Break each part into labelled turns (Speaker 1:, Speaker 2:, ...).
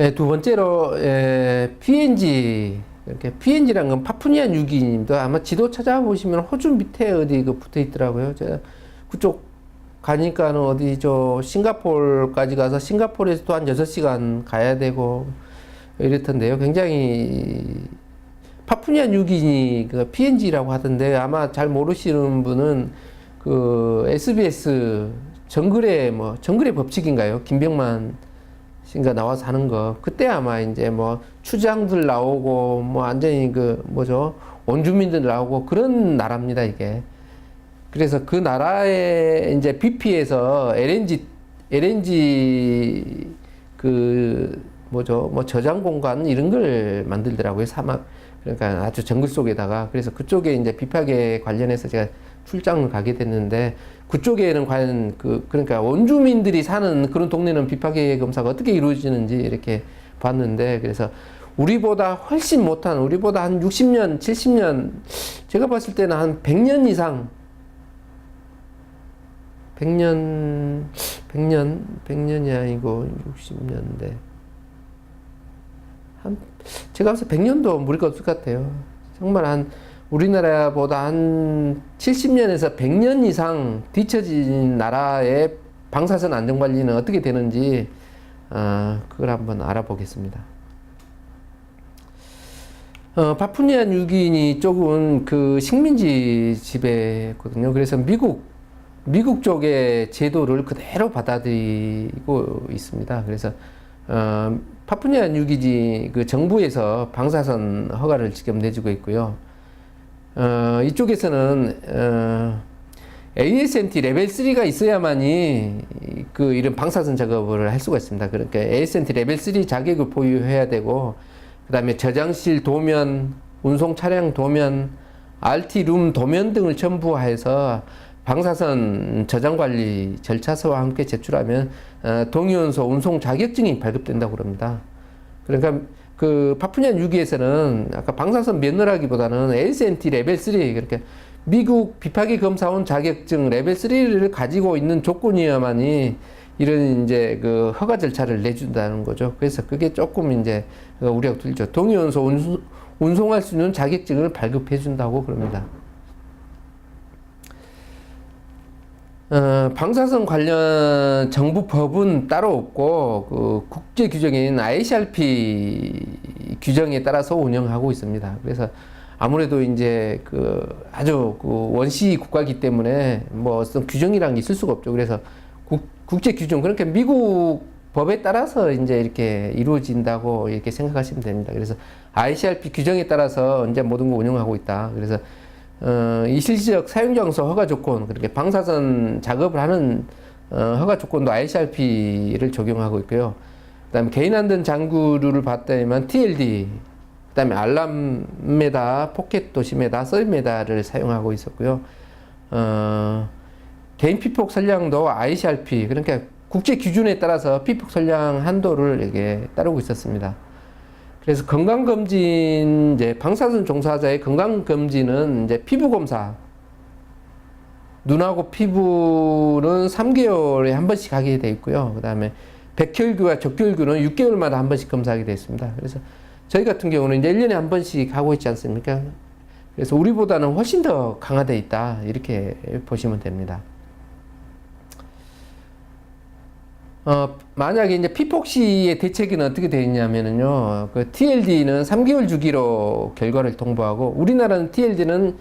Speaker 1: 예, 두 번째로 PNG 이렇게 PNG란 건 파푸니아 뉴기니도 아마 지도 찾아보시면 호주 밑에 어디 그 붙어 있더라고요. 제가 그쪽 가니까는 어디 저 싱가포르까지 가서 싱가포르에서 또 한 6시간 가야 되고 이랬던데요. 굉장히 파푸니아 뉴기니 그 PNG라고 하던데 아마 잘 모르시는 분은 그 SBS 정글의 법칙인가요? 김병만 씨가 나와서 하는 거 그때 아마 이제 뭐 추장들 나오고 뭐 완전히 그 뭐죠 원주민들 나오고 그런 나라입니다 이게. 그래서 그 나라의 이제 BP에서 LNG 그 뭐죠 뭐 저장 공간 이런 걸 만들더라고요. 사막 그러니까 아주 정글 속에다가. 그래서 그쪽에 이제 비파계 관련해서 제가 출장을 가게 됐는데 그쪽에는 과연 그러니까 원주민들이 사는 그런 동네는 비파계 검사가 어떻게 이루어지는지 이렇게 봤는데, 그래서 우리보다 훨씬 못한, 우리보다 한 60년, 70년, 제가 봤을 때는 한 100년 이상, 100년이 아니고 60년대. 제가 봤을 때 100년도 무리가 없을 것 같아요. 정말 우리나라보다 한 70년에서 100년 이상 뒤처진 나라의 방사선 안전관리는 어떻게 되는지, 그걸 한번 알아보겠습니다. 파푸니아 뉴기니 쪽은 그 식민지 지배거든요. 그래서 미국 쪽의 제도를 그대로 받아들이고 있습니다. 그래서, 파푸니아 뉴기니 그 정부에서 방사선 허가를 직접 내주고 있고요. 이쪽에서는 ASNT 레벨 3가 있어야만이 이런 방사선 작업을 할 수가 있습니다. 그러니까 ASNT 레벨 3 자격을 보유해야 되고, 그 다음에 저장실 도면, 운송 차량 도면, RT룸 도면 등을 첨부해서 방사선 저장 관리 절차서와 함께 제출하면 동위원소 운송 자격증이 발급된다고 그럽니다. 그러니까 그 파푸니아 뉴기니에서는 아까 방사선 면허라기보다는 ASNT 레벨 3, 그러니까 미국 비파기 검사원 자격증 레벨 3를 가지고 있는 조건이어야만이 이런 이제 그 허가 절차를 내준다는 거죠. 그래서 그게 조금 이제 우리하고 틀리죠. 동위원소 운송할 수 있는 자격증을 발급해 준다고 그럽니다. 방사선 관련 정부 법은 따로 없고, 그 국제 규정인 ICRP 규정에 따라서 운영하고 있습니다. 그래서 아무래도 이제 아주 원시 국가이기 때문에 뭐 어떤 규정이란 게 있을 수가 없죠. 그래서 국제 규정, 그러니까 미국 법에 따라서 이제 이렇게 이루어진다고 이렇게 생각하시면 됩니다. 그래서 ICRP 규정에 따라서 이제 모든 걸 운영하고 있다. 그래서 일시적 사용장소 허가 조건, 그렇게 방사선 작업을 하는 허가 조건도 ICRP를 적용하고 있고요. 그 다음에 개인 안전 장구류를 봤다면 TLD, 그 다음에 알람메다, 포켓 도시메다, 서비메다를 사용하고 있었고요. 개인 피폭 선량도 ICRP, 그러니까 국제 기준에 따라서 피폭 선량 한도를 이렇게 따르고 있었습니다. 그래서 건강검진, 이제 방사선 종사자의 건강검진은 이제 피부검사, 눈하고 피부는 3개월에 한 번씩 하게 돼 있고요. 그 다음에 백혈규와 적혈규는 6개월마다 한 번씩 검사하게 되어 있습니다. 그래서 저희 같은 경우는 이제 1년에 한 번씩 하고 있지 않습니까? 그래서 우리보다는 훨씬 더 강화되어 있다, 이렇게 보시면 됩니다. 만약에 이제 피폭시의 대책은 어떻게 되어 있냐면요. 그 TLD는 3개월 주기로 결과를 통보하고, 우리나라는 TLD는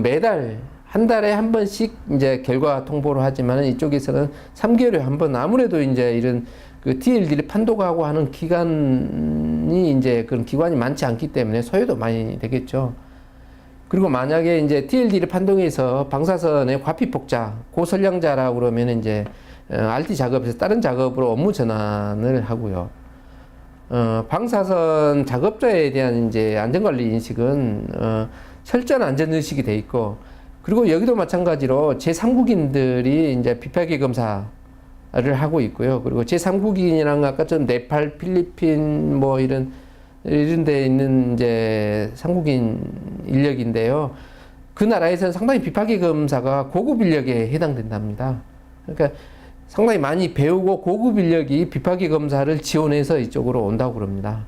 Speaker 1: 매달, 한 달에 한 번씩 이제 결과 통보를 하지만 이쪽에서는 3개월에 한 번, 아무래도 이제 이런 그 TLD를 판독하고 하는 기관이 이제 그런 기관이 많지 않기 때문에 소요도 많이 되겠죠. 그리고 만약에 이제 TLD를 판독해서 방사선의 과피폭자, 고선량자라고 그러면 이제 RT 작업에서 다른 작업으로 업무 전환을 하고요. 방사선 작업자에 대한 이제 안전관리 인식은 철저한 안전의식이 돼 있고, 그리고 여기도 마찬가지로 제3국인들이 이제 비파기 검사를 하고 있고요. 그리고 제3국인이랑 아까처럼 네팔, 필리핀 뭐 이런 데 있는 이제 3국인 인력인데요. 그 나라에서는 상당히 비파기 검사가 고급 인력에 해당된답니다. 그러니까 상당히 많이 배우고 고급 인력이 비파기 검사를 지원해서 이쪽으로 온다고 그럽니다.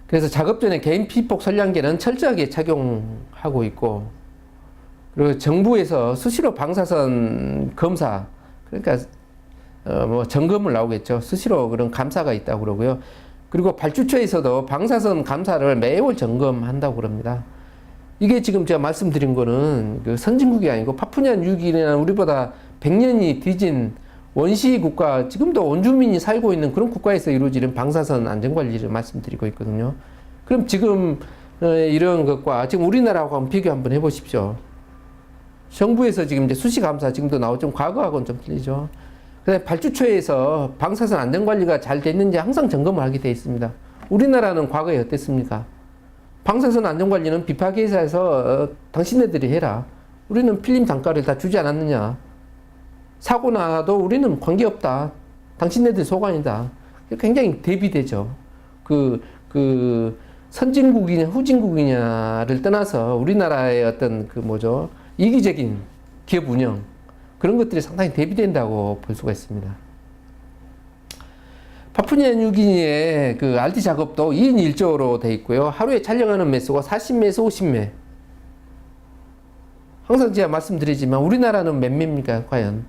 Speaker 1: 그래서 작업 전에 개인 피폭 선량계는 철저하게 착용하고 있고, 그리고 정부에서 수시로 방사선 검사, 그러니까 뭐 점검을 나오겠죠. 수시로 그런 감사가 있다고 그러고요. 그리고 발주처에서도 방사선 감사를 매월 점검한다고 그럽니다. 이게 지금 제가 말씀드린 거는 그 선진국이 아니고 파푸니아 뉴기니아나 우리보다 100년이 뒤진 원시 국가, 지금도 원주민이 살고 있는 그런 국가에서 이루어지는 방사선 안전관리를 말씀드리고 있거든요. 그럼 지금 이런 것과 지금 우리나라하고 한번 비교 한번 해보십시오. 정부에서 지금 이제 수시감사 지금도 나오죠. 과거하고는 좀 틀리죠. 그다음에 발주처에서 방사선 안전관리가 잘 됐는지 항상 점검을 하게 되어 있습니다. 우리나라는 과거에 어땠습니까? 방사선 안전관리는 비파기 회사에서 당신네들이 해라. 우리는 필름 단가를 다 주지 않았느냐. 사고 나도 우리는 관계없다. 당신네들 소관이다. 굉장히 대비되죠. 선진국이냐 후진국이냐를 떠나서 우리나라의 어떤 이기적인 기업 운영, 그런 것들이 상당히 대비된다고 볼 수가 있습니다. 파푸니아 뉴기니의 그 RT 작업도 2인 1조로 되어 있고요. 하루에 촬영하는 매수가 40매에서 50매. 항상 제가 말씀드리지만 우리나라는 몇 매입니까, 과연?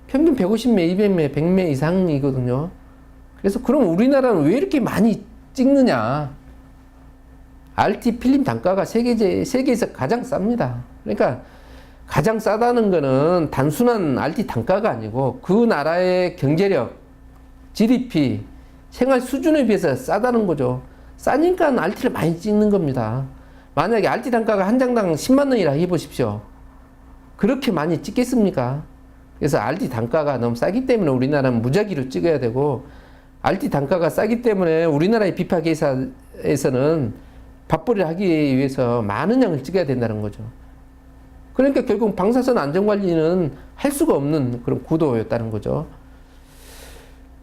Speaker 1: 평균 150매, 200매, 100매 이상이거든요. 그래서 그럼 우리나라는 왜 이렇게 많이 찍느냐? RT 필름 단가가 세계에서 가장 쌉니다. 그러니까 가장 싸다는 거는 단순한 RT 단가가 아니고 그 나라의 경제력, GDP, 생활 수준에 비해서 싸다는 거죠. 싸니까 RT를 많이 찍는 겁니다. 만약에 RT 단가가 한 장당 10만 원이라 해보십시오. 그렇게 많이 찍겠습니까? 그래서 RT 단가가 너무 싸기 때문에 우리나라는 무작위로 찍어야 되고, RT 단가가 싸기 때문에 우리나라의 비파기 회사에서는 밥벌이를 하기 위해서 많은 양을 찍어야 된다는 거죠. 그러니까 결국 방사선 안전관리는 할 수가 없는 그런 구도였다는 거죠.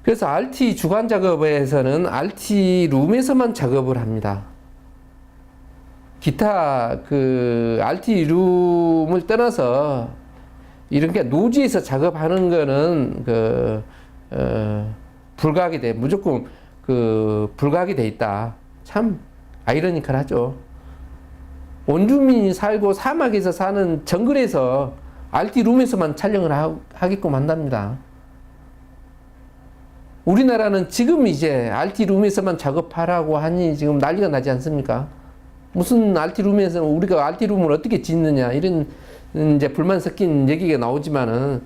Speaker 1: 그래서 RT 주간 작업에서는 RT 룸에서만 작업을 합니다. 기타 RT 룸을 떠나서 이렇게 노지에서 작업하는 거는 불가하게 돼. 무조건 불가하게 돼 있다. 참 아이러니컬하죠. 원주민이 살고 사막에서 사는 정글에서 RT 룸에서만 촬영을 하게끔 한답니다. 우리나라는 지금 이제 RT 룸에서만 작업하라고 하니 지금 난리가 나지 않습니까? 무슨 RT 룸에서 우리가 RT 룸을 어떻게 짓느냐, 이런 이제 불만 섞인 얘기가 나오지만은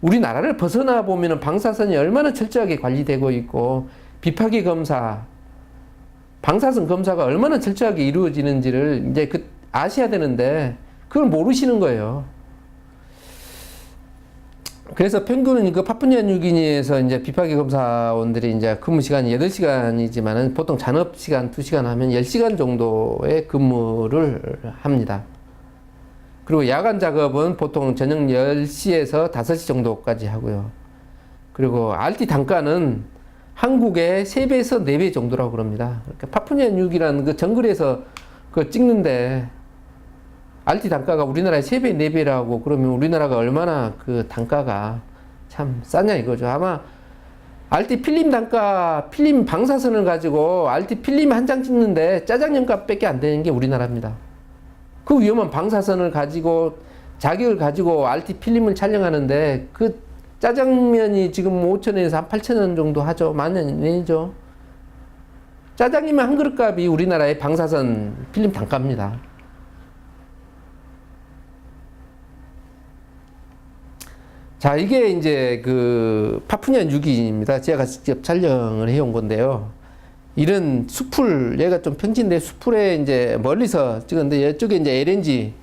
Speaker 1: 우리나라를 벗어나 보면은 방사선이 얼마나 철저하게 관리되고 있고, 비파기 검사, 방사선 검사가 얼마나 철저하게 이루어지는지를 이제 아셔야 되는데 그걸 모르시는 거예요. 그래서 평균은 파푸니아 뉴기니에서 이제 비파기 검사원들이 이제 근무 시간이 8시간이지만은 보통 잔업 시간 2시간 하면 10시간 정도의 근무를 합니다. 그리고 야간 작업은 보통 저녁 10시에서 5시 정도까지 하고요. 그리고 RT 단가는 한국의 3배에서 4배 정도라고 그럽니다. 그러니까 파푸니아 뉴기니아라는 그 정글에서 찍는데 RT 단가가 우리나라의 3배, 4배라고 그러면 우리나라가 얼마나 단가가 참 싸냐 이거죠. 아마 RT 필름 단가, 필름 방사선을 가지고 RT 필름 한 장 찍는데 짜장면 값밖에 안 되는 게 우리나라입니다. 그 위험한 방사선을 가지고, 자격을 가지고 RT 필름을 촬영하는데 그 짜장면이 지금 5,000원에서 한 8,000원 정도 하죠. 10,000원이죠. 짜장면 한 그릇 값이 우리나라의 방사선 필름 단가입니다. 자, 이게 이제 파푸니아 뉴기니아입니다. 제가 직접 촬영을 해온 건데요. 이런 숲을, 얘가 좀 평지인데 숲에 이제 멀리서 찍었는데 이쪽에 이제 LNG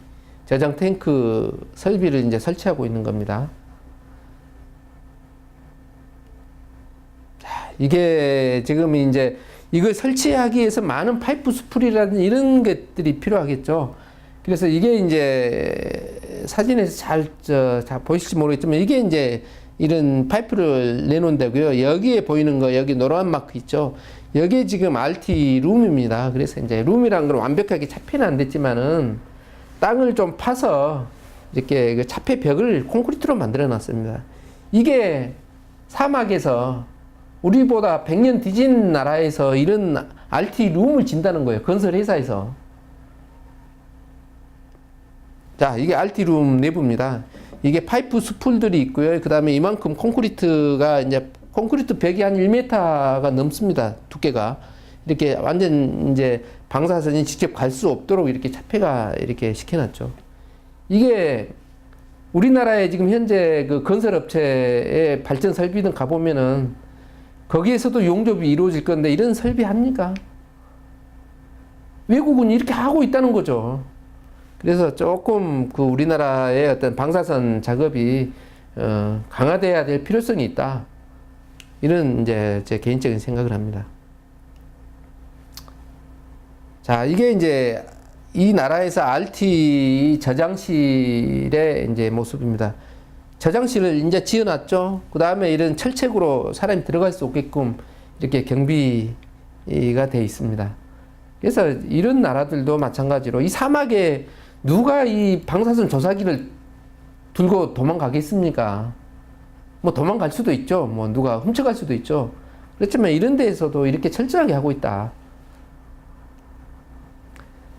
Speaker 1: 저장 탱크 설비를 이제 설치하고 있는 겁니다. 자, 이게 지금 이제 이걸 설치하기 위해서 많은 파이프 수풀이라든 이런 것들이 필요하겠죠. 그래서 이게 이제 사진에서 잘 보실지 모르겠지만 이게 이제 이런 파이프를 내놓은다고요. 여기에 보이는 거, 여기 노란 마크 있죠. 여기에 지금 RT 룸입니다. 그래서 이제 룸이란 건 완벽하게 차폐는 안 됐지만은 땅을 좀 파서 이렇게 그 차폐 벽을 콘크리트로 만들어 놨습니다. 이게 사막에서 우리보다 100년 뒤진 나라에서 이런 RT룸을 진다는 거예요. 건설 회사에서. 자, 이게 RT룸 내부입니다. 이게 파이프 스풀들이 있고요. 그 다음에 이만큼 콘크리트가 이제 콘크리트 벽이 한 1m가 넘습니다. 두께가. 이렇게 완전 이제 방사선이 직접 갈 수 없도록 이렇게 차폐가 이렇게 시켜놨죠. 이게 우리나라에 지금 현재 그 건설업체의 발전 설비등 가보면은 거기에서도 용접이 이루어질 건데 이런 설비 합니까? 외국은 이렇게 하고 있다는 거죠. 그래서 조금 그 우리나라의 어떤 방사선 작업이 강화돼야 될 필요성이 있다. 이런 이제 제 개인적인 생각을 합니다. 자, 이게 이제 이 나라에서 RT 저장실의 이제 모습입니다. 저장실을 이제 지어놨죠. 그 다음에 이런 철책으로 사람이 들어갈 수 없게끔 이렇게 경비가 되어 있습니다. 그래서 이런 나라들도 마찬가지로 이 사막에 누가 이 방사선 조사기를 들고 도망가겠습니까? 뭐 도망갈 수도 있죠. 뭐 누가 훔쳐갈 수도 있죠. 그렇지만 이런 데에서도 이렇게 철저하게 하고 있다.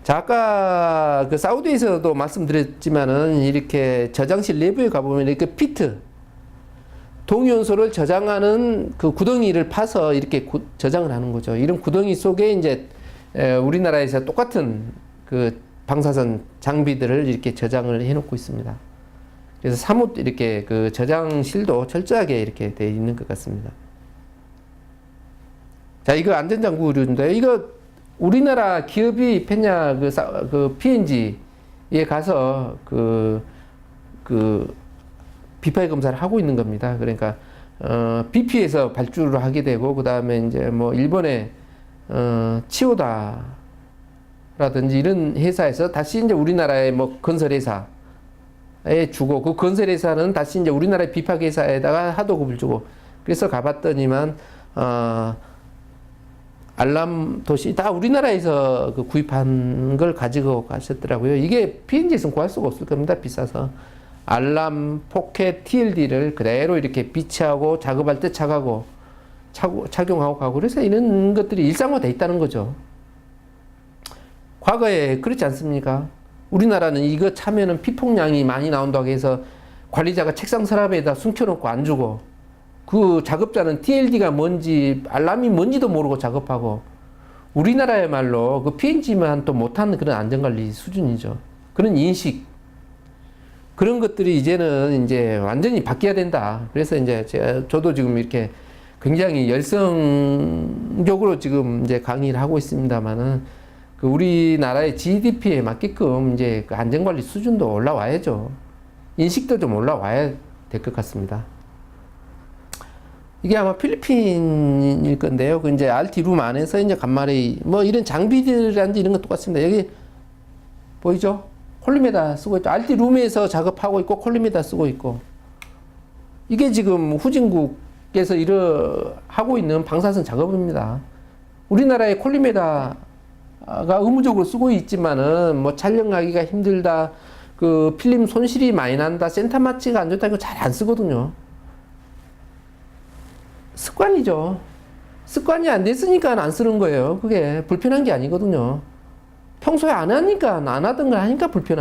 Speaker 1: 자, 아까 그 사우디에서도 말씀드렸지만은 이렇게 저장실 내부에 가보면 이렇게 피트, 동위원소를 저장하는 그 구덩이를 파서 이렇게 저장을 하는 거죠. 이런 구덩이 속에 이제 우리나라에서 똑같은 그 방사선 장비들을 이렇게 저장을 해놓고 있습니다. 그래서 사뭇 이렇게 그 저장실도 철저하게 이렇게 되어 있는 것 같습니다. 자, 이거 안전장구 의료인데 이거 우리나라 기업이 페냐 그 P&G에 가서 그 비파이 검사를 하고 있는 겁니다. 그러니까 BP에서 발주를 하게 되고 그 다음에 이제 뭐 일본의 치오다라든지 이런 회사에서 다시 이제 우리나라의 뭐 건설회사에 주고 그 건설회사는 다시 이제 우리나라의 비파회사에다가 하도급을 주고 그래서 가봤더니만 알람 도시 다 우리나라에서 그 구입한 걸 가지고 가셨더라고요. 이게 P&G에서는 구할 수가 없을 겁니다. 비싸서. 알람, 포켓, TLD를 그대로 이렇게 비치하고 작업할 때 착용하고 가고 그래서 이런 것들이 일상화되어 있다는 거죠. 과거에 그렇지 않습니까? 우리나라는 이거 차면은 피폭량이 많이 나온다고 해서 관리자가 책상 서랍에다 숨겨놓고 안 주고 그 작업자는 TLD가 뭔지 알람이 뭔지도 모르고 작업하고 우리나라야말로 그 P&G만 또 못하는 그런 안전관리 수준이죠. 그런 인식 그런 것들이 이제는 이제 완전히 바뀌어야 된다. 그래서 이제 저도 지금 이렇게 굉장히 열성적으로 지금 이제 강의를 하고 있습니다만은 그 우리나라의 GDP에 맞게끔 이제 그 안전관리 수준도 올라와야죠. 인식도 좀 올라와야 될 것 같습니다. 이게 아마 필리핀일 건데요. 그 이제 RT룸 안에서 이제 간만에 뭐 이런 장비들이란지 이런 거 똑같습니다. 여기 보이죠? 콜리메다 쓰고 있죠. RT룸에서 작업하고 있고 콜리메다 쓰고 있고 이게 지금 후진국에서 하고 있는 방사선 작업입니다. 우리나라의 콜리메다가 의무적으로 쓰고 있지만은 뭐 촬영하기가 힘들다. 그 필름 손실이 많이 난다. 센터 마취가 안 좋다. 이거 잘 안 쓰거든요. 습관이죠. 습관이 안 됐으니까 안 쓰는 거예요. 그게 불편한 게 아니거든요. 평소에 안 하니까, 안 하던 걸 하니까 불편한